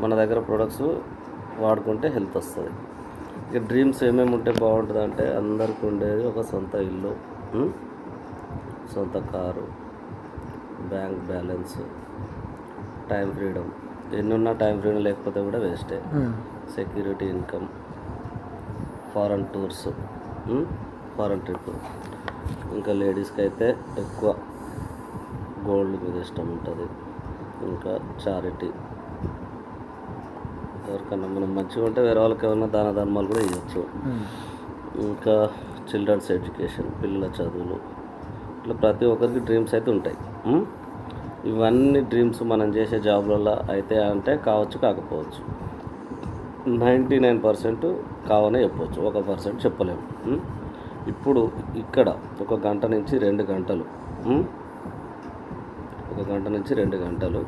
మన దగ్గర ప్రొడక్ట్స్ వాడుకుంటే హెల్త్ వస్తుంది. ఇక డ్రీమ్స్ ఏమేమి ఉంటే బాగుంటుంది అంటే అందరికి ఉండేది ఒక సొంత ఇల్లు, సొంత car, bank balance, time freedom. ఎన్ని ఉన్నా టైం ఫ్రీడమ్ లేకపోతే కూడా వేస్టే. Security income, foreign tours, foreign trip. ఇంకా లేడీస్కి అయితే ఎక్కువ గోల్డ్ మీద ఇష్టం ఉంటుంది. ఇంకా చారిటీ, ఎవరికన్నా మనం మంచిగా ఉంటే వేరే వాళ్ళకి ఏమన్నా దాన ధర్మాలు కూడా ఇవ్వచ్చు. ఇంకా చిల్డ్రన్స్ ఎడ్యుకేషన్, పిల్లల చదువులు, ఇట్లా ప్రతి ఒక్కరికి డ్రీమ్స్ అయితే ఉంటాయి. ఇవన్నీ డ్రీమ్స్ మనం చేసే జాబ్లలో అయితే అంటే కావచ్చు, కాకపోవచ్చు. 99% కావనే చెప్పవచ్చు, 1% చెప్పలేము. ఇప్పుడు ఇక్కడ 1 గంట నుంచి 2 గంటలు, 1 గంట నుంచి 2 గంటలు,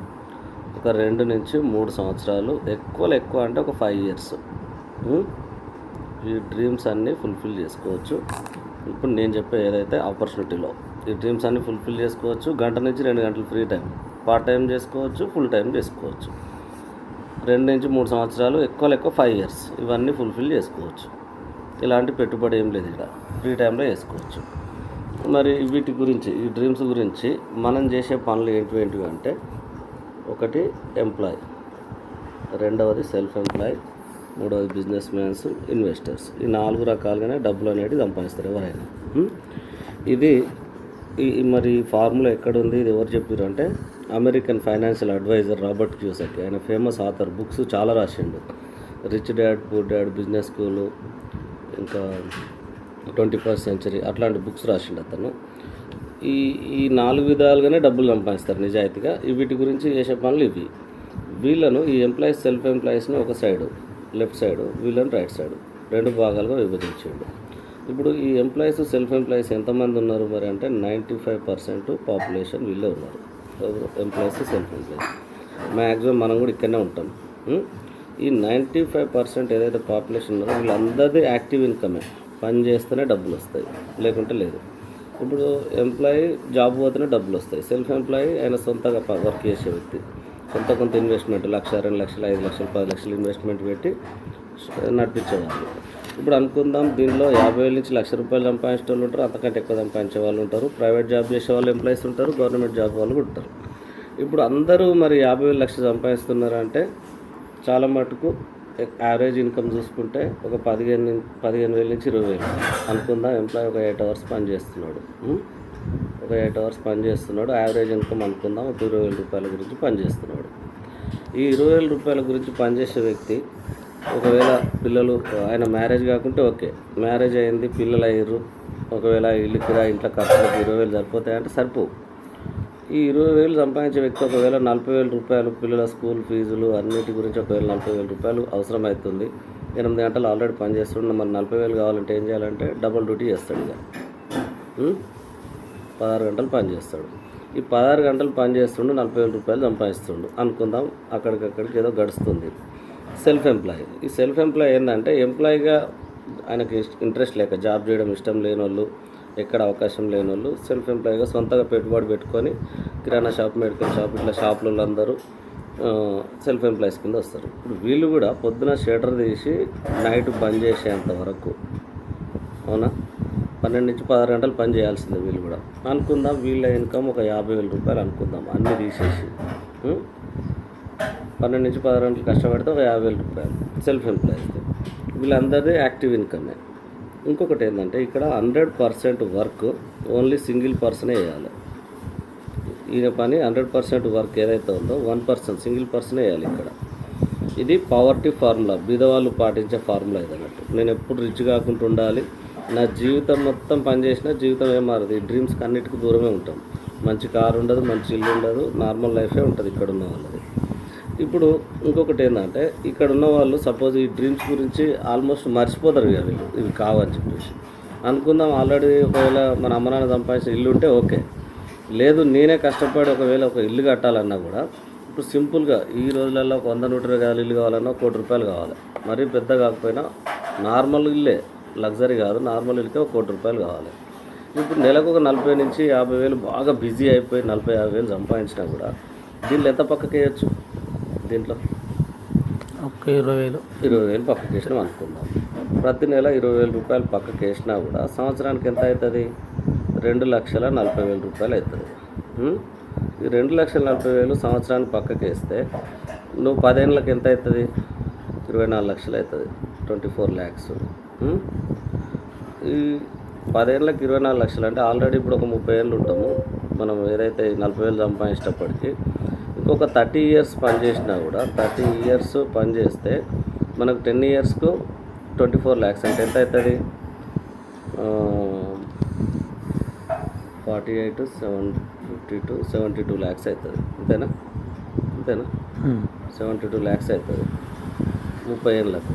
ఒక 2 నుంచి 3 సంవత్సరాలు, ఎక్కువ అంటే ఒక 5 years ఈ డ్రీమ్స్ అన్నీ ఫుల్ఫిల్ చేసుకోవచ్చు. ఇప్పుడు నేను చెప్పే ఏదైతే ఆపర్చునిటీలో ఈ డ్రీమ్స్ అన్నీ ఫుల్ఫిల్ చేసుకోవచ్చు. 1 గంట నుంచి 2 గంటలు ఫ్రీ టైం, పార్ట్ టైం చేసుకోవచ్చు, ఫుల్ టైం చేసుకోవచ్చు. 2 నుంచి 3 సంవత్సరాలు, ఎక్కువ 5 years ఇవన్నీ ఫుల్ఫిల్ చేసుకోవచ్చు. ఇలాంటి పెట్టుబడి ఏం లేదు, ఇక్కడ ఫ్రీ టైంలో చేసుకోవచ్చు. మరి వీటి గురించి, ఈ డ్రీమ్స్ గురించి మనం చేసే పనులు ఏంటివి అంటే, ఒకటి ఎంప్లాయ్, రెండవది సెల్ఫ్ ఎంప్లాయ్, మూడవది బిజినెస్ మ్యాన్స్, ఇన్వెస్టర్స్. ఈ 4 రకాలుగానే డబ్బులు అనేవి సంపాదిస్తారు ఎవరైనా. ఇది మరి ఫార్ములా ఎక్కడుంది, ఇది ఎవరు చెప్పారు అంటే అమెరికన్ ఫైనాన్షియల్ అడ్వైజర్ రాబర్ట్ క్యూసక్. ఆయన ఫేమస్ ఆథర్, బుక్స్ చాలా రాసిండు. Rich dad poor dad, business school, ఇంకా 21st century అట్లాంటి బుక్స్ రాసిండు అతను. ఈ 4 విధాలుగానే డబ్బులు సంపాదిస్తారు నిజాయితీగా. వీటి గురించి చేసే పనులు ఇవి. వీళ్ళను, ఈ ఎంప్లాయీస్, సెల్ఫ్ ఎంప్లాయీస్ని ఒక సైడు లెఫ్ట్ సైడు, వీళ్ళని రైట్ సైడు 2 భాగాలుగా విభజించాడు. ఇప్పుడు ఈ ఎంప్లాయీస్, సెల్ఫ్ ఎంప్లాయీస్ ఎంతమంది ఉన్నారు మరి అంటే 95% పాపులేషన్ వీళ్ళే ఉన్నారు. ఎంప్లాయీస్, సెల్ఫ్ ఎంప్లాయీస్ మ్యాక్సిమం మనం కూడా ఇక్కడనే ఉంటాం. ఈ 95% ఏదైతే పాపులేషన్ ఉన్నారో వీళ్ళందరిది యాక్టివ్ ఇన్కమే, పని చేస్తేనే డబ్బులు వస్తాయి, లేకుంటే లేదు. ఇప్పుడు ఎంప్లాయీ జాబ్ పోతేనే డబ్బులు వస్తాయి. సెల్ఫ్ ఎంప్లాయీ ఆయన సొంతగా వర్క్ చేసే వ్యక్తి, కొంత ఇన్వెస్ట్మెంట్ 1 లక్ష, 2 లక్షలు, 5 లక్షలు, 10 లక్షలు ఇన్వెస్ట్మెంట్ పెట్టి నడిపించేవాళ్ళు. ఇప్పుడు అనుకుందాం, దీనిలో 50,000 నుంచి 1,00,000 రూపాయలు సంపాదించే వాళ్ళు ఉంటారు, అంతకంటే ఎక్కువ సంపాదించే వాళ్ళు ఉంటారు, ప్రైవేట్ జాబ్ చేసే వాళ్ళు ఎంప్లాయీస్ ఉంటారు, గవర్నమెంట్ జాబ్ వాళ్ళు కూడా ఉంటారు. ఇప్పుడు అందరూ మరి 50,000 లక్షలు సంపాదిస్తున్నారు అంటే చాలా మటుకు యావరేజ్ ఇన్కమ్ చూసుకుంటే ఒక 15,000 నుంచి 20,000 అనుకుందాం. ఎంప్లాయీ ఒక 8 hours పని చేస్తున్నాడు, ఒక 8 hours పని చేస్తున్నాడు. యావరేజ్ ఇన్కమ్ అనుకుందాం ఒక 20,000 రూపాయల గురించి పని చేస్తున్నాడు. ఈ 20,000 రూపాయల గురించి పనిచేసే వ్యక్తి ఒకవేళ పిల్లలు, ఆయన మ్యారేజ్ కాకుంటే ఓకే, మ్యారేజ్ అయింది, పిల్లలు అయ్యారు, ఒకవేళ ఇల్లు కిరా, ఇంట్లో ఖర్చులకు 20,000 సరిపోతాయంటే సరిపోవు. ఈ 20,000 సంపాదించే వ్యక్తి ఒకవేళ 40,000 రూపాయలు పిల్లల స్కూల్ ఫీజులు అన్నిటి గురించి ఒకవేళ 40,000 రూపాయలు అవసరం అవుతుంది. 8 గంటలు ఆల్రెడీ పని చేస్తుండే, మరి 40,000 కావాలంటే ఏం చేయాలంటే డబుల్ డ్యూటీ చేస్తాడు. ఇక 16 గంటలు పని చేస్తాడు. ఈ 16 గంటలు పని చేస్తుండు, 40,000 రూపాయలు సంపాదిస్తుండు అనుకుందాం. అక్కడికక్కడికి ఏదో గడుస్తుంది. సెల్ఫ్ ఎంప్లాయీ, ఈ సెల్ఫ్ ఎంప్లాయీ ఏంటంటే ఎంప్లాయీగా ఆయనకి ఇంట్రెస్ట్ లేక, జాబ్ చేయడం ఇష్టం లేని వాళ్ళు, ఎక్కడ అవకాశం లేని వాళ్ళు సెల్ఫ్ ఎంప్లాయీగా సొంతగా పెట్టుబడి పెట్టుకొని కిరాణా షాప్, మెడికల్ షాప్, ఇట్లా షాపులలో అందరూ సెల్ఫ్ ఎంప్లాయీస్ కింద వస్తారు. ఇప్పుడు వీళ్ళు కూడా పొద్దున షటర్ తీసి నైట్ బంద్ చేసేంత వరకు, అవునా, 12 నుంచి 16 గంటలు పని చేయాల్సిందే వీళ్ళు కూడా. అనుకుందాం వీళ్ళ ఇన్కమ్ ఒక 50,000 రూపాయలు అనుకుందాం, అన్నీ తీసేసి 12 నుంచి 16 గంటలు కష్టపడితే ఒక 50,000 రూపాయలు సెల్ఫ్ ఎంప్లాయీస్. వీళ్ళందరిది యాక్టివ్ ఇన్కమే. ఇంకొకటి ఏంటంటే ఇక్కడ 100% వర్క్ ఓన్లీ సింగిల్ పర్సనే చేయాలి. ఈయన పని 100% వర్క్ ఏదైతే ఉందో 1% సింగిల్ పర్సనే చేయాలి ఇక్కడ. ఇది పావర్టీ ఫార్ములా, బీదవాళ్ళు పాటించే ఫార్ములా ఇది అన్నట్టు. నేను ఎప్పుడు రిచ్ కాకుండా ఉండాలి, నా జీవితం మొత్తం పనిచేసిన జీవితం ఏం మారదు, ఈ డ్రీమ్స్కి అన్నిటికీ దూరమే ఉంటాం. మంచి కారు ఉండదు, మంచి ఇల్లు ఉండదు, నార్మల్ లైఫే ఉంటుంది ఇక్కడ ఉన్న వాళ్ళది. ఇప్పుడు ఇంకొకటి ఏంటంటే ఇక్కడ ఉన్న వాళ్ళు సపోజ్ ఈ డ్రీమ్స్ గురించి ఆల్మోస్ట్ మర్చిపోతారు ఇక వీళ్ళు, ఇవి కావని చెప్పేసి అనుకుందాం. ఆల్రెడీ ఒకవేళ మన అమ్మ నాన్న సంపాదించిన ఇల్లు ఉంటే ఓకే, లేదు నేనే కష్టపడి ఒకవేళ ఒక ఇల్లు కట్టాలన్నా కూడా ఇప్పుడు సింపుల్గా ఈ రోజులలో 100-120 గజాల ఇల్లు కావాలన్నా ₹1 కోటి కావాలి. మరీ పెద్ద కాకపోయినా నార్మల్ ఇల్లే, లగ్జరీ కాదు, నార్మల్ ఇల్లుకే ₹1 కోటి కావాలి. ఇప్పుడు నెలకు ఒక 40,000 నుంచి 50,000 బాగా బిజీ అయిపోయి 40,000-50,000 సంపాదించినా కూడా దీంట్లో ఎంత పక్కకి వేయచ్చు, దీంట్లో ఒక 20,000 20,000 పక్కకి వేసినాం అనుకుందాం. ప్రతి నెల 20,000 రూపాయలు పక్కకి వేసినా కూడా సంవత్సరానికి ఎంత అవుతుంది? 2,40,000 రూపాయలు అవుతుంది. ఈ 2,40,000 సంవత్సరానికి పక్కకి వేస్తే నువ్వు 10 ఏళ్ళకి ఎంత అవుతుంది? 24 లక్షలు అవుతుంది, 24 lakhs. ఈ 10 ఏళ్ళకి 24 లక్షలు అంటే ఆల్రెడీ ఇప్పుడు ఒక 30 ఏళ్ళు ఉంటాము మనం. ఏదైతే 40,000 సంపాదించేటప్పటికి ఇంకొక 30 years పని చేసినా కూడా 30 years పని చేస్తే మనకు 10 yearsకు 24 lakhs అంటే ఎంత అవుతుంది? 48, 752, 72 lakhs అవుతుంది. అంతేనా? 72 lakhs అవుతుంది 30 ఏళ్ళకు.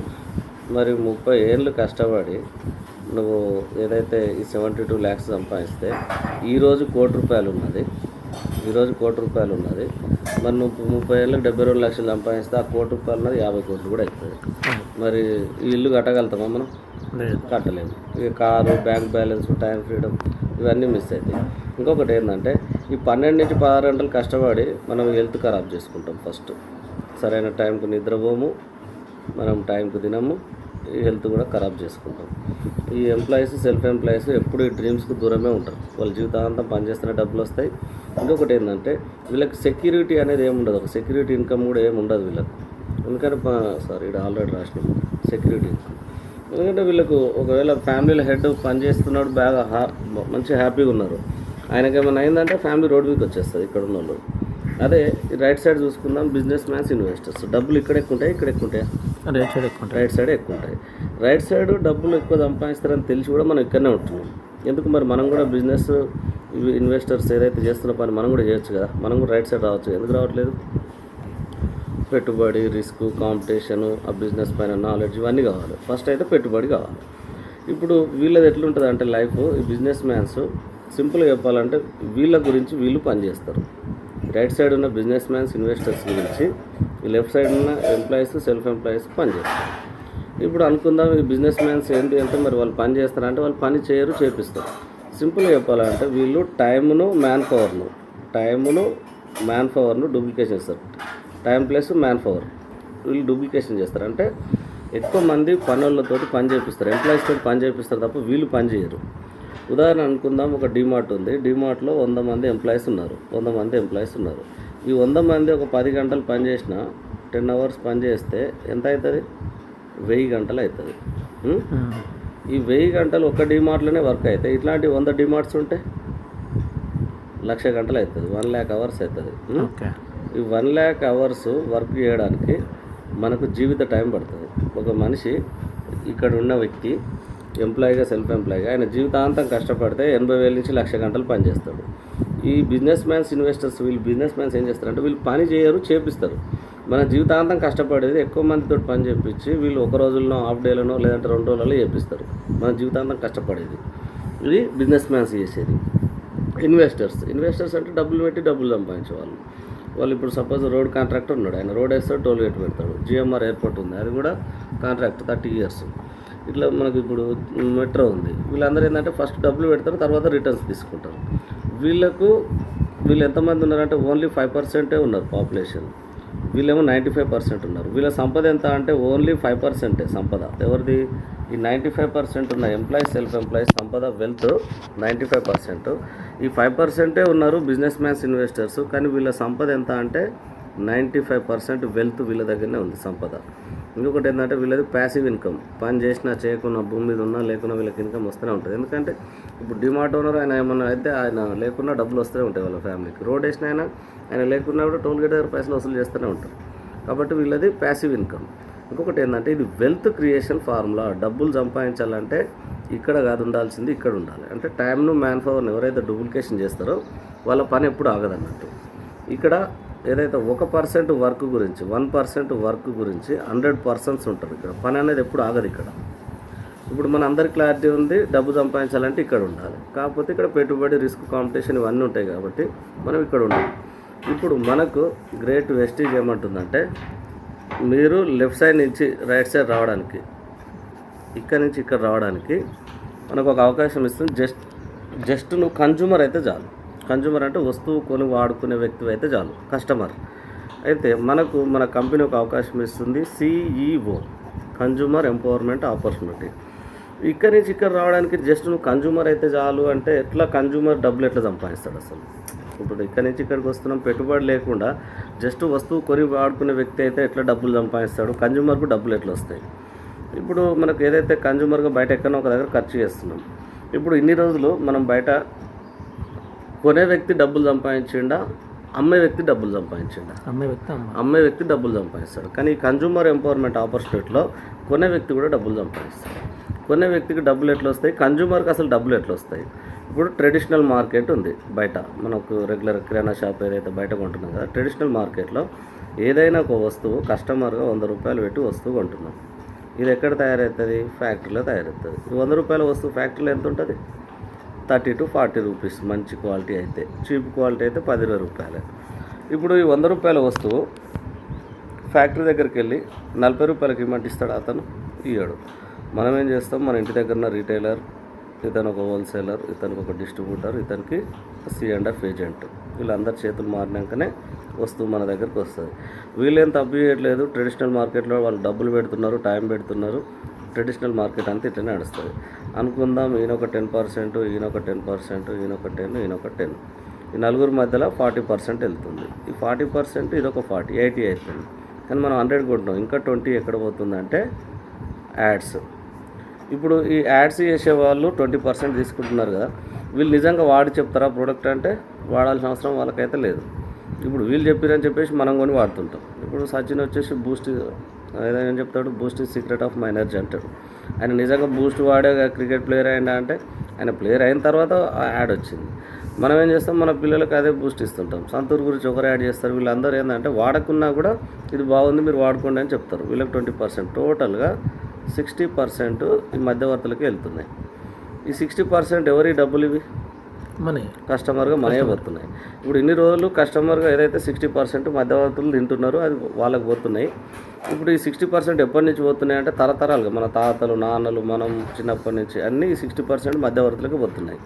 మరి 30 ఏళ్ళు కష్టపడి నువ్వు ఏదైతే ఈ 72 lakhs సంపాదిస్తే ఈరోజు ₹1,00,00,000 ఉన్నది. మరి నువ్వు 30 ఏళ్ళకి 72 లక్షలు సంపాదిస్తే ఆ ₹1,00,00,000 ఉన్నది 50 కోట్లు కూడా అవుతుంది. మరి ఈ ఇల్లు కట్టగలుగుతామా మనం? కట్టలేము. ఇక car, bank balance, time freedom ఇవన్నీ మిస్ అవుతాయి. ఇంకొకటి ఏంటంటే ఈ 12 నుంచి 16 గంటలు కష్టపడి మనం హెల్త్ ఖరాబ్ చేసుకుంటాం. ఫస్ట్ సరైన టైంకు నిద్రపోము, మనం టైంకు తినము, ఈ హెల్త్ కూడా ఖరాబ్ చేసుకుంటాం. ఈ ఎంప్లాయీస్, సెల్ఫ్ ఎంప్లాయీస్ ఎప్పుడు ఈ డ్రీమ్స్కి దూరమే ఉంటారు. వాళ్ళ జీవితాంతం పనిచేస్తున్న డబ్బులు వస్తాయి. ఇంకొకటి ఏంటంటే వీళ్ళకి సెక్యూరిటీ అనేది ఏముండదు, ఒక సెక్యూరిటీ ఇన్కమ్ కూడా ఏముండదు వీళ్ళకి. ఎందుకంటే ఇక్కడ ఆల్రెడీ రాసినాం సెక్యూరిటీ ఇన్కమ్. ఎందుకంటే వీళ్ళకు ఒకవేళ ఫ్యామిలీలో హెడ్ పనిచేస్తున్నాడు, బాగా మంచి హ్యాపీగా ఉన్నారు, ఆయనకి ఏమైనా అయిందంటే ఫ్యామిలీ రోడ్ వీక్ వచ్చేస్తుంది ఇక్కడ ఉన్న వాళ్ళు. అదే రైట్ సైడ్ చూసుకుందాం, బిజినెస్ మ్యాన్స్, ఇన్వెస్టర్స్. డబ్బులు ఇక్కడ ఎక్కువ ఉంటాయి, ఇక్కడ ఎక్కువ ఉంటాయి, రైట్ సైడ్ ఎక్కువ ఉంటాయి. రైట్ సైడ్ డబ్బులు ఎక్కువ సంపాదిస్తారని తెలిసి కూడా మనం ఇక్కడనే ఉంటున్నాం. ఎందుకు మరి మనం కూడా బిజినెస్, ఇన్వెస్టర్స్ ఏదైతే చేస్తున్న పని మనం కూడా చేయొచ్చు కదా. మనం కూడా రైట్ సైడ్ రావచ్చు. ఎందుకు రావట్లేదు? పెట్టుబడి, రిస్క్, కాంపిటీషను, ఆ బిజినెస్ పైన నాలెడ్జ్ ఇవన్నీ కావాలి. ఫస్ట్ అయితే పెట్టుబడి కావాలి. ఇప్పుడు వీళ్ళది ఎట్లుంటుంది అంటే లైఫ్, ఈ బిజినెస్ మ్యాన్స్ సింపుల్గా చెప్పాలంటే వీళ్ళ గురించి వీళ్ళు పనిచేస్తారు. రైట్ సైడ్ ఉన్న బిజినెస్ మ్యాన్స్, ఇన్వెస్టర్స్ గురించి ఈ లెఫ్ట్ సైడ్ ఉన్న ఎంప్లాయీస్, సెల్ఫ్ ఎంప్లాయీస్ పనిచేస్తారు. ఇప్పుడు అనుకుందాం ఈ బిజినెస్ మ్యాన్స్ ఏంటి అంటే మరి వాళ్ళు పని చేస్తారంటే వాళ్ళు పని చేయరు, చేపిస్తారు. సింపుల్గా చెప్పాలంటే వీళ్ళు టైమును మ్యాన్ పవర్ను డూప్లికేషన్ చేస్తారు. టైం ప్లస్ మ్యాన్ పవర్ వీళ్ళు డూప్లికేషన్ చేస్తారు. అంటే ఎక్కువ మంది పనులతోటి పని చేపిస్తారు, ఎంప్లాయీస్ తోటి పని చేపిస్తారు తప్ప వీళ్ళు పని చేయరు. ఉదాహరణ అనుకుందాం, ఒక డిమార్ట్ ఉంది. డిమార్ట్లో 100 మంది ఎంప్లాయీస్ ఉన్నారు. ఈ 100 మంది ఒక 10 గంటలు పని చేసిన 10 hours పని చేస్తే ఎంత అవుతుంది? 1000 గంటలు అవుతుంది. ఈ 1000 గంటలు ఒక డిమార్ట్లోనే వర్క్ అవుతాయి. ఇట్లాంటి 100 డిమార్ట్స్ ఉంటే 1,00,000 గంటలు అవుతుంది, 1,00,000 hours అవుతుంది. ఈ 1,00,000 hours వర్క్ చేయడానికి మనకు జీవిత టైం పడుతుంది. ఒక మనిషి ఇక్కడ ఉన్న వ్యక్తి ఎంప్లాయీగా, సెల్ఫ్ ఎంప్లాయీగా ఆయన జీవితాంతం కష్టపడితే 80,000 నుంచి 1,00,000 గంటలు పనిచేస్తాడు. ఈ బిజినెస్ మ్యాన్స్, ఇన్వెస్టర్స్, వీళ్ళు బిజినెస్ మ్యాన్స్ ఏం చేస్తారంటే వీళ్ళు పని చేయరు, చేపిస్తారు. మన జీవితాంతం కష్టపడేది ఎక్కువ మందితో పని చేపించి వీళ్ళు ఒక రోజుల్లో, హాఫ్ డేలోనో లేదంటే 2 రోజులలో చేపిస్తారు. మన జీవితాంతం కష్టపడేది ఇది బిజినెస్ మ్యాన్స్ చేసేది. ఇన్వెస్టర్స్ అంటే డబ్బులు పెట్టి డబ్బులు సంపాదించే వాళ్ళు ఇప్పుడు సపోజ్ రోడ్ కాంట్రాక్టర్ ఉన్నాడు, ఆయన రోడ్ వేస్తాడు, టోల్ గేట్ పెడతాడు. జిఎంఆర్ ఎయిర్పోర్ట్ ఉంది, అది కూడా కాంట్రాక్ట్ 30 years. ఇట్లా మనకు ఇప్పుడు మెట్రో ఉంది. వీళ్ళందరూ ఏంటంటే ఫస్ట్ డబ్బులు పెడతారు, తర్వాత రిటర్న్స్ తీసుకుంటారు. వీళ్ళు ఎంతమంది ఉన్నారంటే ఓన్లీ 5% ఉన్నారు పాపులేషన్. వీళ్ళేమో 95% ఉన్నారు. వీళ్ళ సంపద ఎంత అంటే ఓన్లీ 5% సంపద. ఎవరిది? ఈ 95% ఉన్న ఎంప్లాయీస్, సెల్ఫ్ ఎంప్లాయీస్ సంపద, వెల్త్ 95%. ఈ 5% ఉన్నారు బిజినెస్ మ్యాన్స్, ఇన్వెస్టర్స్. కానీ వీళ్ళ సంపద ఎంత అంటే 95% వెల్త్ వీళ్ళ దగ్గరనే ఉంది, సంపద. ఇంకొకటి ఏంటంటే వీళ్ళది ప్యాసివ్ ఇన్కమ్. పని చేసినా చేయకున్నా, భూమి మీద ఉన్నా లేకున్నా వీళ్ళకి ఇన్కమ్ వస్తూనే ఉంటుంది. ఎందుకంటే ఇప్పుడు డిమార్ట్ ఓనర్ ఆయన ఏమన్నా అయితే ఆయన లేకున్నా డబ్బులు వస్తూనే ఉంటాయి వాళ్ళ ఫ్యామిలీకి. రోడ్ వేసిన ఆయన లేకున్నా కూడా టోల్ గేట్ దగ్గర పైసలు వసూలు చేస్తూనే ఉంటారు. కాబట్టి వీళ్ళది ప్యాసివ్ ఇన్కమ్. ఇంకొకటి ఏంటంటే ఇది వెల్త్ క్రియేషన్ ఫార్ములా. డబ్బులు సంపాదించాలంటే ఇక్కడ కాదు ఉండాల్సింది, ఇక్కడ ఉండాలి. అంటే టైంను, మ్యాన్ పవర్ని ఎవరైతే డూప్లికేషన్ చేస్తారో వాళ్ళ పని ఎప్పుడు ఆగదన్నట్టు. ఇక్కడ ఏదైతే 1% వర్క్ గురించి, 1% వర్క్ గురించి 100 persons ఉంటారు. ఇక్కడ పని అనేది ఎప్పుడు ఆగదు. ఇక్కడ ఇప్పుడు మన అందరికి క్లారిటీ ఉంది, డబ్బు సంపాదించాలంటే ఇక్కడ ఉండాలి. కాకపోతే ఇక్కడ పెట్టుబడి, రిస్క్, కాంపిటీషన్ ఇవన్నీ ఉంటాయి కాబట్టి మనం ఇక్కడ ఉండాలి. ఇప్పుడు మనకు గ్రేట్ వెస్టీజ్ ఏమంటుందంటే మీరు లెఫ్ట్ సైడ్ నుంచి రైట్ సైడ్ రావడానికి, ఇక్కడ నుంచి ఇక్కడ రావడానికి మనకు ఒక అవకాశం ఇస్తుంది. జస్ట్ నువ్వు కన్జ్యూమర్ అయితే చాలు. కన్జ్యూమర్ అంటే వస్తువు కొని వాడుకునే వ్యక్తి అయితే చాలు, కస్టమర్. అయితే మన కంపెనీ ఒక అవకాశం ఇస్తుంది, CEO, కన్జ్యూమర్ ఎంపవర్మెంట్ ఆపర్చునిటీ. ఇక్కడి నుంచి ఇక్కడ రావడానికి జస్ట్ నువ్వు కన్జ్యూమర్ అయితే చాలు అంటే ఎట్లా కన్జ్యూమర్ డబ్బులు ఎట్లా సంపాదిస్తాడు అసలు? ఇప్పుడు ఇక్కడి నుంచి ఇక్కడికి వస్తున్నాం, పెట్టుబడి లేకుండా జస్ట్ వస్తువు కొని వాడుకునే వ్యక్తి అయితే ఎట్లా డబ్బులు సంపాదిస్తాడు? కన్జ్యూమర్కు డబ్బులు ఎట్లా వస్తాయి? ఇప్పుడు మనకు ఏదైతే కన్జ్యూమర్గా బయట ఎక్కడో ఒక దగ్గర ఖర్చు చేస్తున్నాం, ఇప్పుడు ఇన్ని రోజులు మనం బయట కొనే వ్యక్తి డబ్బులు సంపాదించిండా, అమ్మే వ్యక్తి డబ్బులు సంపాదించిండా? అమ్మే వ్యక్తి డబ్బులు సంపాదిస్తాడు. కానీ ఈ కన్జ్యూమర్ ఎంపవర్మెంట్ ఆపర్చునిటీలో కొనే వ్యక్తి కూడా డబ్బులు సంపాదిస్తాడు. కొనే వ్యక్తికి డబ్బులు ఎట్లా వస్తాయి, కన్జ్యూమర్కి అసలు డబ్బులు ఎట్లా వస్తాయి? ఇప్పుడు ట్రెడిషనల్ మార్కెట్ ఉంది బయట, మనకు రెగ్యులర్ కిరాణా షాప్ ఏదైతే బయట కొంటున్నాం కదా, ట్రెడిషనల్ మార్కెట్లో ఏదైనా ఒక వస్తువు కస్టమర్గా 100 రూపాయలు పెట్టి వస్తువు కొంటున్నాం. ఇది ఎక్కడ తయారవుతుంది? ఫ్యాక్టరీలో తయారవుతుంది. ఈ 100 రూపాయల వస్తువు ఫ్యాక్టరీలో ఎంత ఉంటుంది? 30 to 40 రూపీస్. మంచి క్వాలిటీ అయితే, చీప్ క్వాలిటీ అయితే 10-20 రూపాయలే. ఇప్పుడు ఈ 100 రూపాయల వస్తువు ఫ్యాక్టరీ దగ్గరికి వెళ్ళి 40 రూపాయలకి ఇమ్మంటే ఇస్తాడు అతను? ఇయ్యాడు. మనం ఏం చేస్తాం, మన ఇంటి దగ్గర రీటైలర్, ఇతను ఒక హోల్సేలర్, ఇతనికి ఒక డిస్ట్రిబ్యూటర్, ఇతనికి C&F ఏజెంట్, వీళ్ళందరి చేతులు మారినాకనే వస్తువు మన దగ్గరికి వస్తుంది. వీళ్ళేం తప్పు చేయట్లేదు. ట్రెడిషనల్ మార్కెట్లో వాళ్ళు డబ్బులు పెడుతున్నారు, టైం పెడుతున్నారు. ట్రెడిషనల్ మార్కెట్ అంతా ఇట్లనే నడుస్తుంది అనుకుందాం. ఈయన ఒక 10%, ఈయన ఒక 10%, ఈయన ఒక 10, ఈయన ఒక 10, ఈ నలుగురు మధ్యలో 40% వెళ్తుంది. ఈ 40%, ఇది ఒక 40, 80 అవుతుంది. కానీ మనం 100 కొంటున్నాం, ఇంకా 20 ఎక్కడ పోతుందంటే యాడ్స్. ఇప్పుడు ఈ యాడ్స్ చేసే వాళ్ళు 20% తీసుకుంటున్నారు కదా, వీళ్ళు నిజంగా వాడి చెప్తారా ప్రోడక్ట్ అంటే? వాడాల్సిన అవసరం వాళ్ళకైతే లేదు. ఇప్పుడు వీళ్ళు చెప్పారని చెప్పేసి మనం కొని వాడుతుంటాం. ఇప్పుడు సచిన్ వచ్చేసి బూస్ట్ ఏదైనా చెప్తాడు, Boost is secret of my energy అంటాడు. ఆయన నిజంగా బూస్ట్ వాడే క్రికెట్ ప్లేయర్ అయిందా అంటే, ఆయన ప్లేయర్ అయిన తర్వాత ఆ యాడ్ వచ్చింది. మనం ఏం చేస్తాం, మన పిల్లలకు అదే బూస్ట్ ఇస్తుంటాం. సంతూర్ గురించి ఒకరు యాడ్ చేస్తారు. వీళ్ళందరూ ఏంటంటే వాడకున్నా కూడా ఇది బాగుంది మీరు వాడుకోండి అని చెప్తారు. వీళ్ళకి 20%, టోటల్గా 60% ఈ మధ్యవర్తులకి వెళ్తున్నాయి. ఈ 60% ఎవరి డబ్బులు? ఇవి మనీ, కస్టమర్గా మనయే పోతున్నాయి. ఇప్పుడు ఇన్ని రోజులు కస్టమర్గా ఏదైతే 60% మధ్యవర్తులు తింటున్నారో అది వాళ్ళకి పోతున్నాయి. ఇప్పుడు ఈ 60% ఎప్పటి నుంచి పోతున్నాయి అంటే తరతరాలుగా మన తాతలు, నాన్నలు, మనం చిన్నప్పటి నుంచి అన్నీ ఈ 60% మధ్యవర్తులకు పోతున్నాయి.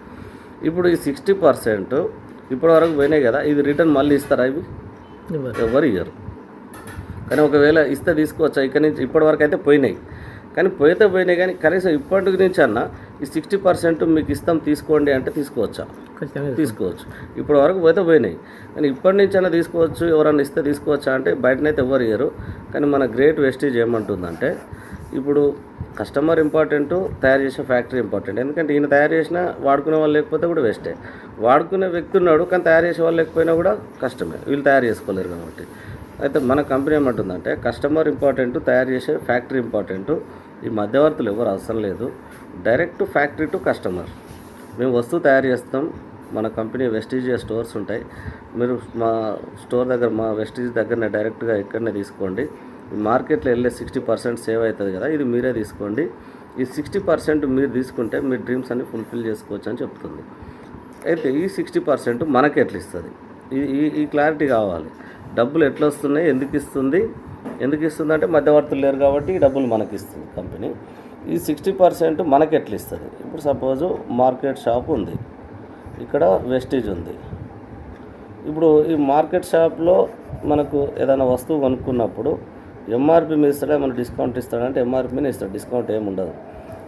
ఇప్పుడు ఈ 60% ఇప్పటి వరకు పోయినాయి కదా, ఇది రిటర్న్ మళ్ళీ ఇస్తారా? ఇవి ఎవరు ఇయ్యరు. కానీ ఒకవేళ ఇస్తే తీసుకోవచ్చా? ఇక్కడ నుంచి ఇప్పటి వరకు అయితే పోయినాయి, కానీ పోయినాయి. కానీ కనీసం ఇప్పటి నుంచి అన్న ఈ 60% మీకు ఇస్తాం తీసుకోండి అంటే తీసుకోవచ్చా? తీసుకోవచ్చు. ఇప్పటి వరకు పోయినాయి, కానీ ఇప్పటి నుంచి అన్న తీసుకోవచ్చు. ఎవరన్నా ఇస్తే తీసుకోవచ్చా అంటే బయటనైతే ఎవరు ఇయ్యరు. కానీ మన గ్రేట్ వెస్టేజ్ ఏమంటుందంటే, ఇప్పుడు కస్టమర్ ఇంపార్టెంట్, తయారు చేసే ఫ్యాక్టరీ ఇంపార్టెంట్. ఎందుకంటే ఈయన తయారు చేసినా వాడుకునే వాళ్ళు లేకపోతే కూడా వేస్టే. వాడుకునే వ్యక్తి ఉన్నాడు, కానీ తయారు చేసే వాళ్ళు లేకపోయినా కూడా కష్టమే, వీళ్ళు తయారు చేసుకోలేరు కాబట్టి. అయితే మన కంపెనీ ఏమంటుందంటే, కస్టమర్ ఇంపార్టెంట్, తయారు చేసే ఫ్యాక్టరీ ఇంపార్టెంట్, ఈ మధ్యవర్తులు ఎవరు అవసరం లేదు, డైరెక్ట్ ఫ్యాక్టరీ టు కస్టమర్. మేము వస్తువు తయారు చేస్తాం. మన కంపెనీ వెస్టీజ్ స్టోర్స్ ఉంటాయి. మీరు మా స్టోర్ దగ్గర, మా వెస్టీజ్ దగ్గరనే డైరెక్ట్గా ఇక్కడనే తీసుకోండి. ఈ మార్కెట్లో వెళ్ళే 60% సేవ్ అవుతుంది కదా, ఇది మీరే తీసుకోండి. ఈ 60% మీరు తీసుకుంటే మీ డ్రీమ్స్ అన్ని ఫుల్ఫిల్ చేసుకోవచ్చు అని చెప్తుంది. అయితే ఈ 60% మనకి ఎట్లా ఇస్తుంది? ఈ క్లారిటీ కావాలి. డబ్బులు ఎట్లా వస్తున్నాయి, ఎందుకు ఇస్తుంది అంటే మధ్యవర్తులు లేరు కాబట్టి ఈ డబ్బులు మనకి ఇస్తుంది కంపెనీ. ఈ 60% మనకి ఎట్లా ఇస్తుంది? ఇప్పుడు సపోజు మార్కెట్ షాప్ ఉంది, ఇక్కడ వెస్టీజ్ ఉంది. ఇప్పుడు ఈ మార్కెట్ షాప్లో మనకు ఏదైనా వస్తువు కొనుక్కున్నప్పుడు ఎంఆర్పి మీద ఇస్తాడా, మన డిస్కౌంట్ ఇస్తాడంటే ఎంఆర్పి మీద ఇస్తాడు, డిస్కౌంట్ ఏమి ఉండదు.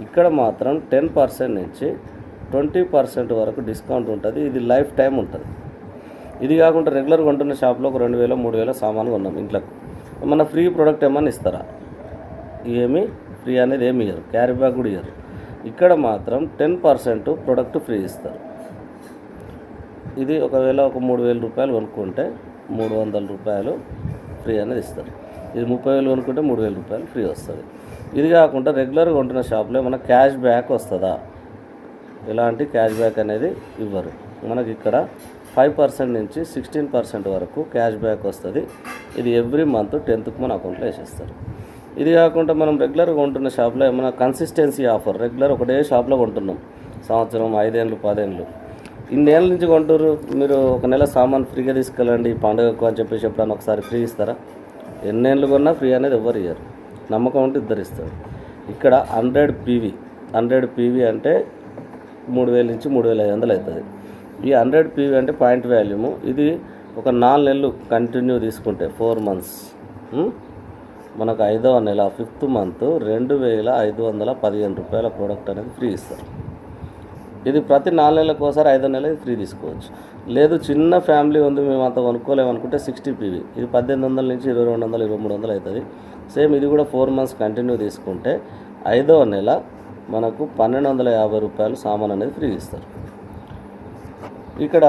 ఇక్కడ మాత్రం 10% నుంచి 20% వరకు డిస్కౌంట్ ఉంటుంది. ఇది లైఫ్ టైం ఉంటుంది. ఇది కాకుండా రెగ్యులర్ కొంటున్న షాప్లో ఒక 2000-3000 సామాను కొన్నాం ఇంట్లోకి, మన ఫ్రీ ప్రోడక్ట్ ఏమన్నా ఇస్తారా? ఏమి ఫ్రీ అనేది ఏమి ఇయ్యరు, క్యారీ బ్యాగ్ కూడా ఇయ్యరు. ఇక్కడ మాత్రం 10% ప్రోడక్ట్ ఫ్రీ ఇస్తారు. ఇది ఒకవేళ ఒక 3000 రూపాయలు కొనుక్కుంటే 300 రూపాయలు ఫ్రీ అనేది ఇస్తారు. ఇది 30,000 కొనుక్కుంటే 3000 రూపాయలు ఫ్రీ వస్తుంది. ఇది కాకుండా రెగ్యులర్గా కొంటున్న షాప్లో మన క్యాష్ బ్యాక్ వస్తుందా? ఎలాంటి క్యాష్ బ్యాక్ అనేది ఇవ్వరు. మనకి ఇక్కడ 5% నుంచి 16% వరకు క్యాష్ బ్యాక్ వస్తుంది. ఇది ఎవ్రీ మంత్ 10th మన అకౌంట్లో వేసేస్తారు. ఇది కాకుండా మనం రెగ్యులర్గా కొంటున్న షాప్లో ఏమైనా కన్సిస్టెన్సీ ఆఫర్, రెగ్యులర్ ఒకటే షాప్లో కొంటున్నాం, సంవత్సరం, 5 ఏళ్ళు, 10 ఏళ్ళు, ఇన్నేళ్ళ నుంచి కొంటారు. మీరు ఒక నెల సామాన్ ఫ్రీగా తీసుకెళ్ళండి పండుగకు అని చెప్పేసి ఎప్పుడన్నా ఒకసారి ఫ్రీ ఇస్తారా? ఎన్నేళ్ళు కొన్నా ఫ్రీ అనేది ఎవరు ఇయ్యరు. నమ్మకం ఉంటే ఇద్దరు ఇస్తారు. ఇక్కడ 100 PV అంటే 3000 నుంచి 3500 అవుతుంది. ఈ 100 PV అంటే పాయింట్ వాల్యూము. ఇది ఒక 4 నెలలు కంటిన్యూ తీసుకుంటే 4 మంత్స్ మనకు 5వ నెల 5th మంత్ 2515 రూపాయల ప్రోడక్ట్ అనేది ఫ్రీ ఇస్తారు. ఇది ప్రతి 4 నెలలకు ఒకసారి 5వ నెల ఫ్రీ తీసుకోవచ్చు. లేదు చిన్న ఫ్యామిలీ ఉంది మేము అంత కొనుక్కోలేము అనుకుంటే 60 PV ఇది 1800 నుంచి 2200 2300 అవుతుంది. సేమ్ ఇది కూడా 4 మంత్స్ కంటిన్యూ తీసుకుంటే 5వ నెల మనకు 1250 రూపాయలు సామాన్ అనేది ఫ్రీ ఇస్తారు. ఇక్కడ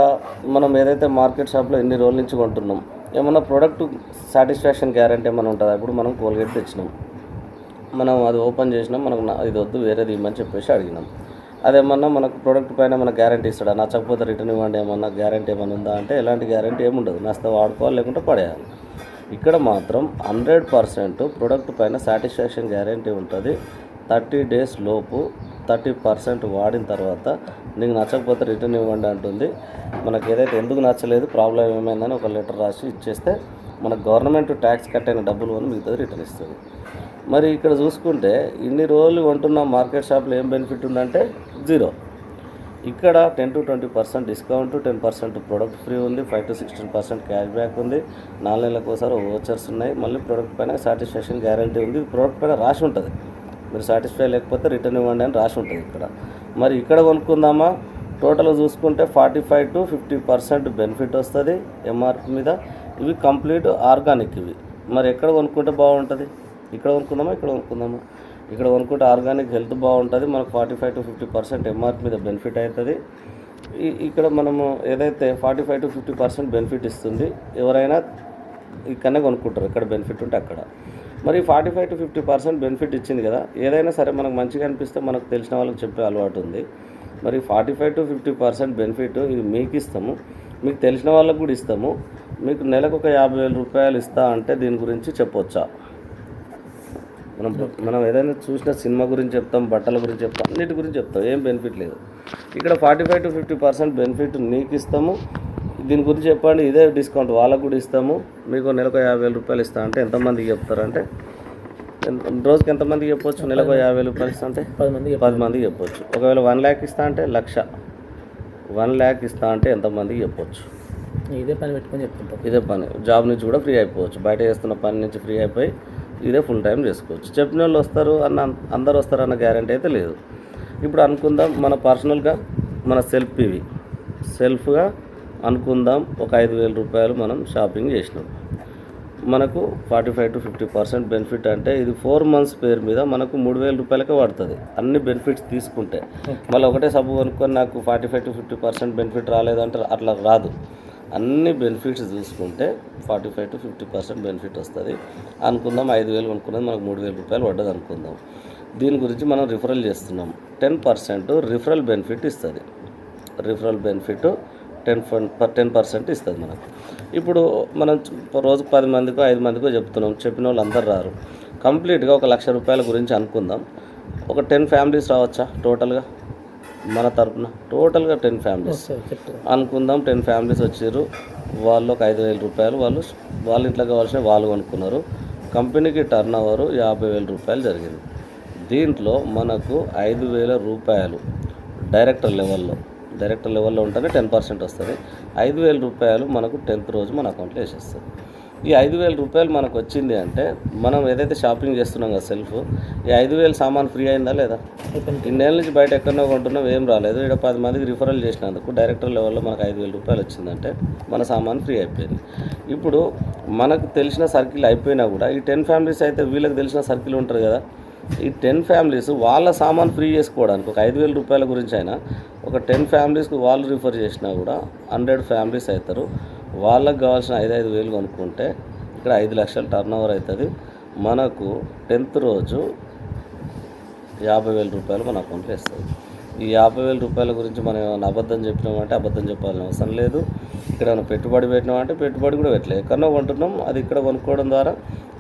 మనం ఏదైతే మార్కెట్ షాప్లో ఎన్ని రోజుల నుంచి కొంటున్నాం ఏమన్నా ప్రోడక్ట్ సాటిస్ఫాక్షన్ గ్యారంటీ ఏమైనా ఉంటుందా? ఇప్పుడు మనం కోల్గేట్ తెచ్చినాం, మనం అది ఓపెన్ చేసినాం, మనకు ఇది వద్దు వేరేది ఇవ్వమని చెప్పేసి అడిగినాం. అదేమన్నా మనకు ప్రోడక్ట్ పైన మన గ్యారంటీ ఇస్తాడా? నచ్చకపోతే రిటర్న్ ఇవ్వండి ఏమన్నా గ్యారంటీ ఏమైనా ఉందా అంటే ఎలాంటి గ్యారంటీ ఏముండదు. నచ్చితే వాడుకోవాలి లేకుంటే పడేయాలి. ఇక్కడ మాత్రం 100% ప్రోడక్ట్ పైన సాటిస్ఫాక్షన్ గ్యారంటీ ఉంటుంది. 30 days లోపు 30% వాడిన తర్వాత నీకు నచ్చకపోతే రిటర్న్ ఇవ్వండి అంటుంది. మనకు ఏదైతే ఎందుకు నచ్చలేదు ప్రాబ్లం ఏమైందని ఒక లెటర్ రాసి ఇచ్చేస్తే మనకు గవర్నమెంట్ ట్యాక్స్ కట్ అయిన డబ్బులు అని మిగతాది రిటర్న్ ఇస్తుంది. మరి ఇక్కడ చూసుకుంటే ఇన్ని రోజులు కొంటున్న మార్కెట్ షాప్లో ఏం బెనిఫిట్ ఉందంటే 0. ఇక్కడ 10 to 20% డిస్కౌంట్, 10% ప్రోడక్ట్ ఫ్రీ ఉంది, 5 to 16% క్యాష్ బ్యాక్ ఉంది, 4 నెలలకు ఒకసారి ఓచర్స్ ఉన్నాయి, మళ్ళీ ప్రోడక్ట్ పైన సాటిస్ఫాక్షన్ గ్యారంటీ ఉంది. ప్రోడక్ట్ పైన రాసి ఉంటుంది, మీరు సాటిస్ఫై లేకపోతే రిటర్న్ ఇవ్వండి అని రాసి ఉంటుంది ఇక్కడ. మరి ఇక్కడ కొనుక్కుందామా? టోటల్గా చూసుకుంటే 45 to 50% బెనిఫిట్ వస్తుంది ఎంఆర్పి మీద. ఇవి కంప్లీట్ ఆర్గానిక్ ఇవి. మరి ఎక్కడ కొనుక్కుంటే బాగుంటుంది? ఇక్కడ కొనుక్కుందామా ఇక్కడ కొనుక్కుందామా? ఇక్కడ కొనుక్కుంటే ఆర్గానిక్ హెల్త్ బాగుంటుంది, మనకు 45 to 50% ఎంఆర్పి మీద బెనిఫిట్ అవుతుంది. ఇక్కడ మనము ఏదైతే 45 to 50% బెనిఫిట్ ఇస్తుంది ఎవరైనా ఇక్కడనే కొనుక్కుంటారు, ఎక్కడ బెనిఫిట్ ఉంటే అక్కడ. మరి 45 to 50% బెనిఫిట్ ఇచ్చింది కదా, ఏదైనా సరే మనకు మంచిగా అనిపిస్తే మనకు తెలిసిన వాళ్ళకి చెప్పే అలవాటు ఉంది. మరి 45 to 50% బెనిఫిట్ ఇది మీకు ఇస్తాము, మీకు తెలిసిన వాళ్ళకు కూడా ఇస్తాము. మీకు నెలకు ఒక 50,000 రూపాయలు ఇస్తా అంటే దీని గురించి చెప్పొచ్చా? మనం ఏదైనా చూసిన సినిమా గురించి చెప్తాం, బట్టల గురించి చెప్తాం, అన్నిటి గురించి చెప్తాం, ఏం బెనిఫిట్ లేదు. ఇక్కడ 45 to 50% బెనిఫిట్ నీకు ఇస్తాము, దీని గురించి చెప్పండి, ఇదే డిస్కౌంట్ వాళ్ళకు కూడా ఇస్తాము. మీకు నెలకు 50,000 రూపాయలు ఇస్తా అంటే ఎంతమందికి చెప్తారంటే రోజుకి ఎంతమందికి చెప్పొచ్చు? నెలకు 50,000 రూపాయలు ఇస్తా అంటే 10 మందికి చెప్పొచ్చు. ఒకవేళ 1 lakh ఇస్తా అంటే 1 lakh ఇస్తా అంటే ఎంతమందికి చెప్పొచ్చు? ఇదే పని పెట్టుకొని చెప్తుంటాం. ఇదే పని జాబ్ నుంచి కూడా ఫ్రీ అయిపోవచ్చు, బయట చేస్తున్న పని నుంచి ఫ్రీ అయిపోయి ఇదే ఫుల్ టైం చేసుకోవచ్చు. చెప్పిన వాళ్ళు వస్తారు అన్న అందరు వస్తారన్న గ్యారంటీ అయితే లేదు. ఇప్పుడు అనుకుందాం మన పర్సనల్గా మన సెల్ఫ్గా అనుకుందాం ఒక 5,000 రూపాయలు మనం షాపింగ్ చేసినాం, మనకు 45 to 50% బెనిఫిట్ అంటే ఇది 4 months పేరు మీద మనకు 3,000 రూపాయలకే పడుతుంది అన్ని బెనిఫిట్స్ తీసుకుంటే. మళ్ళీ ఒకటే సబ్బు కొనుక్కొని నాకు 45 to 50% బెనిఫిట్ రాలేదంటే అట్లా రాదు. అన్ని బెనిఫిట్స్ చూసుకుంటే 45 to 50% బెనిఫిట్ వస్తుంది అనుకుందాం. 5,000 కొనుక్కున్నది మనకు 3,000 రూపాయలు పడ్డది అనుకుందాం. దీని గురించి మనం రిఫరల్ చేస్తున్నాం. 10% రిఫరల్ బెనిఫిట్ ఇస్తుంది. రిఫరల్ బెనిఫిట్ 10% ఇస్తుంది మనకు. ఇప్పుడు మనం రోజుకు 10 మందికో 5 మందికో చెప్తున్నాం, చెప్పిన వాళ్ళు అందరు రారు. కంప్లీట్గా ఒక 1,00,000 రూపాయల గురించి అనుకుందాం. ఒక 10 ఫ్యామిలీస్ రావచ్చా టోటల్గా? మన తరపున టోటల్గా 10 ఫ్యామిలీస్ అనుకుందాం. 10 ఫ్యామిలీస్ వచ్చారు, వాళ్ళు ఒక 5,000 రూపాయలు వాళ్ళ ఇంట్లో కావాల్సిన వాళ్ళు కొనుక్కున్నారు. కంపెనీకి టర్న్ ఓవర్ 50,000 రూపాయలు జరిగింది. దీంట్లో మనకు 5,000 రూపాయలు డైరెక్టర్ లెవెల్లో ఉంటేనే 10% వస్తుంది. 5,000 రూపాయలు మనకు 10th రోజు మన అకౌంట్లో వేసేస్తుంది. ఈ 5,000 రూపాయలు మనకు వచ్చింది అంటే మనం ఏదైతే షాపింగ్ చేస్తున్నాం కదా సెల్ఫ్, ఈ 5,000 సామాన్ ఫ్రీ అయిందా లేదా? ఇన్నేళ్ళ నుంచి బయట ఎక్కడో కొంటున్నాం, ఏం రాలేదు. ఇక్కడ 10 మందికి రిఫరల్ చేసినందుకు డైరెక్టర్ లెవెల్లో మనకు 5,000 రూపాయలు వచ్చిందంటే మన సామాన్ ఫ్రీ అయిపోయింది. ఇప్పుడు మనకు తెలిసిన సర్కిల్ అయిపోయినా కూడా ఈ 10 ఫ్యామిలీస్ అయితే వీళ్ళకి తెలిసిన సర్కిల్ ఉంటారు కదా, ఈ 10 ఫ్యామిలీస్ వాళ్ళ సామాన్ ఫ్రీ చేసుకోవడానికి ఒక 5,000 రూపాయల గురించి అయినా ఒక 10 ఫ్యామిలీస్కి వాళ్ళు రిఫర్ చేసినా కూడా 100 ఫ్యామిలీస్ అవుతారు. వాళ్ళకి కావాల్సిన 5,000 కొనుక్కుంటే ఇక్కడ 5 లక్షల టర్న్ ఓవర్ అవుతుంది. మనకు 10th రోజు 50,000 రూపాయలు మన అకౌంట్లో వేస్తుంది. ఈ 50,000 రూపాయల గురించి మనం ఏమైనా అబద్ధం చెప్పినామంటే అబద్ధం చెప్పాల్సిన అవసరం లేదు. ఇక్కడ ఏమైనా పెట్టుబడి పెట్టినామంటే పెట్టుబడి కూడా పెట్టలేదు, ఎక్కడో కొంటున్నాం. అది ఇక్కడ కొనుక్కోవడం ద్వారా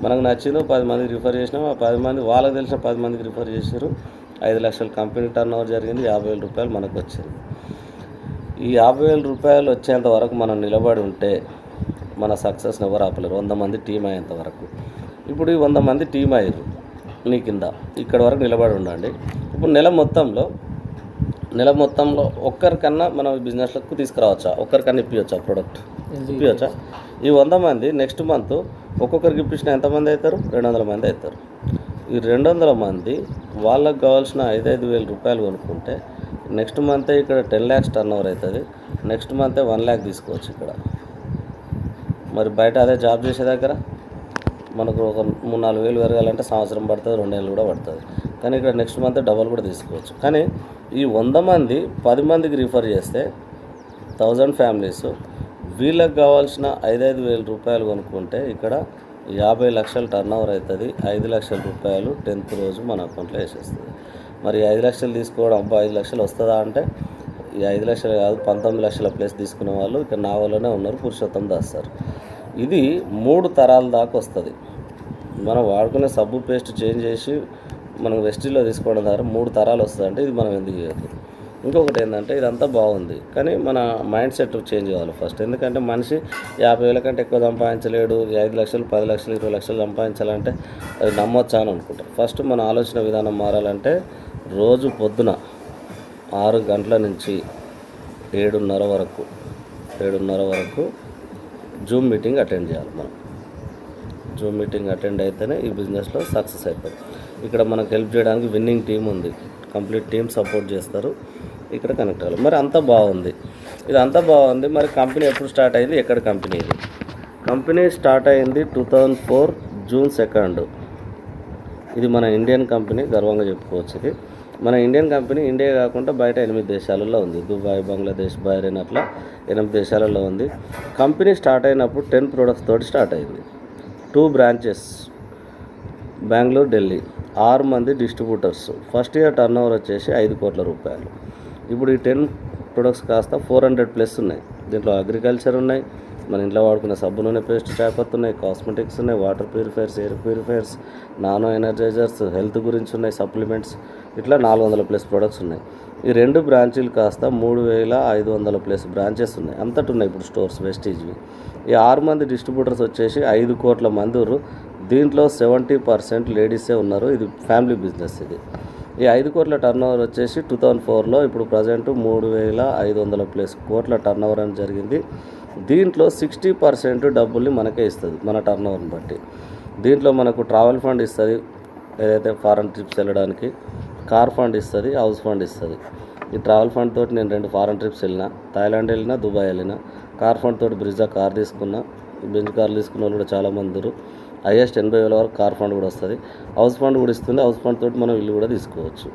మనకు నచ్చిందో 10 మందికి రిఫర్ చేసినాం, ఆ 10 మంది వాళ్ళకి తెలిసిన 10 మందికి రిఫర్ చేశారు. 5 లక్షల కంపెనీ టర్న్ ఓవర్ జరిగింది, 50,000 రూపాయలు మనకు వచ్చింది. ఈ 50,000 రూపాయలు వచ్చేంత వరకు మనం నిలబడి ఉంటే మన సక్సెస్ని ఎవరు ఆపలేరు. 100 మంది టీం అయ్యేంత వరకు. ఇప్పుడు ఈ 100 మంది టీం అయ్యారు నీ కింద, ఇక్కడ వరకు నిలబడి ఉండండి. ఇప్పుడు నెల మొత్తంలో ఒక్కరికన్నా మనం బిజినెస్లకు తీసుకురావచ్చా? ఒక్కరికన్నా ఇప్పించవచ్చా ప్రోడక్ట్? ఇప్పించచ్చా? ఈ 100 మంది నెక్స్ట్ మంత్ ఒక్కొక్కరికి ఇప్పించిన ఎంతమంది అవుతారు? 200 మంది అవుతారు. ఈ 200 మంది వాళ్ళకి కావాల్సిన 5,000 రూపాయలు కొనుక్కుంటే నెక్స్ట్ మంతే ఇక్కడ 10 lakhs టర్న్ ఓవర్ అవుతుంది. నెక్స్ట్ మంతే 1 lakh తీసుకోవచ్చు ఇక్కడ. మరి బయట అదే జాబ్ చేసే దగ్గర మనకు ఒక 3-4 వేలు పెరగాలంటే సంవత్సరం పడుతుంది, 2 నెలలు కూడా పడుతుంది. కానీ ఇక్కడ నెక్స్ట్ మంత్ డబల్ కూడా తీసుకోవచ్చు. కానీ ఈ 100 మంది 10 మందికి రిఫర్ చేస్తే 1000 ఫ్యామిలీస్ వీళ్ళకి కావాల్సిన 5,000 రూపాయలు కొనుక్కుంటే ఇక్కడ 50 లక్షల టర్న్ ఓవర్ అవుతుంది. 5 లక్షల రూపాయలు 10th రోజు మన అకౌంట్లో వేసేస్తుంది. మరి 5 లక్షలు తీసుకోవడం, అబ్బా 5 లక్షలు వస్తుందా అంటే ఈ 5 లక్షలు కాదు, 19 లక్షల ప్లేస్ తీసుకునే వాళ్ళు ఇక్కడ నా వాళ్ళనే ఉన్నారు, పురుషోత్తం దాస్ సార్. ఇది 3 తరాల దాకా వస్తుంది. మనం వాడుకునే సబ్బు పేస్ట్ చేంజ్ చేసి మనం వెస్టీలో తీసుకోవడం ద్వారా 3 తరాలు వస్తుంది. అంటే ఇది మనం ఎందుకు చేయదు? ఇంకొకటి ఏంటంటే ఇదంతా బాగుంది, కానీ మన మైండ్ సెట్ చేంజ్ కావాలి ఫస్ట్. ఎందుకంటే మనిషి 50,000 కంటే ఎక్కువ సంపాదించలేడు, 5 లక్షలు 10 లక్షలు 20 లక్షలు సంపాదించాలంటే అది నమ్మొచ్చా అని అనుకుంటారు. ఫస్ట్ మన ఆలోచన విధానం మారాలంటే రోజు పొద్దున 6 గంటల నుంచి 7:30 వరకు జూమ్ మీటింగ్ అటెండ్ చేయాలి. మనం జూమ్ మీటింగ్ అటెండ్ అయితేనే ఈ బిజినెస్లో సక్సెస్ అవుతుంది. ఇక్కడ మనకు హెల్ప్ చేయడానికి విన్నింగ్ టీం ఉంది, కంప్లీట్ టీం సపోర్ట్ చేస్తారు. ఇక్కడ కనెక్ట్ అవ్వాలి. మరి అంతా బాగుంది, ఇది అంతా బాగుంది. మరి కంపెనీ ఎప్పుడు స్టార్ట్ అయింది? ఎక్కడ కంపెనీ ఇది? కంపెనీ స్టార్ట్ అయింది 2004 జూన్ 2. ఇది మన ఇండియన్ కంపెనీ, గర్వంగా చెప్పుకోవచ్చు. ఇది మన ఇండియన్ కంపెనీ. ఇండియా కాకుండా బయట 8 దేశాలలో ఉంది. దుబాయ్, బంగ్లాదేశ్, బహ్రెయిన్ అట్లా 8 దేశాలలో ఉంది. కంపెనీ స్టార్ట్ అయినప్పుడు 10 products తోటి స్టార్ట్ అయింది. 2 branches, బెంగళూరు, ఢిల్లీ, 6 మంది distributors. First year turn over వచ్చేసి 5 కోట్ల రూపాయలు. ఇప్పుడు ఈ 10 products కాస్త 400+ ఉన్నాయి. దీంట్లో అగ్రికల్చర్ ఉన్నాయి, మన ఇంట్లో వాడుకునే సబ్బు నూనె, పేస్ట్, చాయపత్తి ఉన్నాయి, కాస్మెటిక్స్ ఉన్నాయి, water purifiers, air purifiers, nano energisers, health గురించి ఉన్నాయి, సప్లిమెంట్స్, ఇట్లా 400+ products ఉన్నాయి. ఈ 2 బ్రాంచీలు కాస్త 3,500+ బ్రాంచెస్ ఉన్నాయి. అంతటి ఉన్నాయి ఇప్పుడు స్టోర్స్ వెస్టీజ్వి. ఈ 6 మంది డిస్ట్రిబ్యూటర్స్ వచ్చేసి 5 కోట్ల మంది ఉన్నారు. దీంట్లో 70% లేడీసే ఉన్నారు. ఇది ఫ్యామిలీ బిజినెస్. ఇది ఈ 5 కోట్ల టర్న్ ఓవర్ వచ్చేసి 2004లో ఇప్పుడు ప్రజెంట్ 3,500+ కోట్ల టర్న్ ఓవర్ అని జరిగింది. దీంట్లో 60% డబ్బుల్ని మనకే ఇస్తుంది, మన టర్న్ ఓవర్ని బట్టి. దీంట్లో మనకు ట్రావెల్ ఫండ్ ఇస్తుంది, ఏదైతే ఫారెన్ ట్రిప్స్ వెళ్ళడానికి, కార్ ఫండ్ ఇస్తుంది, హౌస్ ఫండ్ ఇస్తుంది. ఈ ట్రావెల్ ఫండ్ తోటి నేను 2 ఫారెన్ ట్రిప్స్ వెళ్ళిన, థాయిలాండ్ వెళ్ళినా, దుబాయ్ వెళ్ళిన. కార్ ఫండ్ తోటి బ్రిజా కార్ తీసుకున్నా, బెంజ్ కార్లు తీసుకున్న వాళ్ళు కూడా చాలామంది ఉన్నారు. హైయెస్ట్ 80,000 వరకు కార్ ఫండ్ కూడా వస్తుంది. హౌస్ ఫండ్ కూడా ఇస్తుంది. హౌస్ ఫండ్ తోటి మనం ఇల్లు కూడా తీసుకోవచ్చు.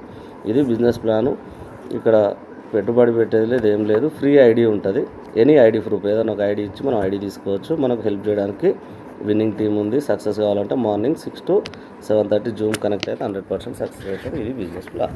ఇది బిజినెస్ ప్లాను. ఇక్కడ పెట్టుబడి పెట్టేది లేదు, ఏం లేదు. ఫ్రీ ఐడి ఉంటుంది. ఎనీ ఐడి ప్రూఫ్, ఏదైనా ఒక ఐడి ఇచ్చి మనం ఐడి తీసుకోవచ్చు. మనకు హెల్ప్ చేయడానికి విన్నింగ్ టీం ఉంది. సక్సెస్ కావాలంటే మార్నింగ్ 6 to 7:30 జూమ్ కనెక్ట్ అయితే 100% సక్సెస్ అవుతుంది. ఇది బిజినెస్ ప్లాన్.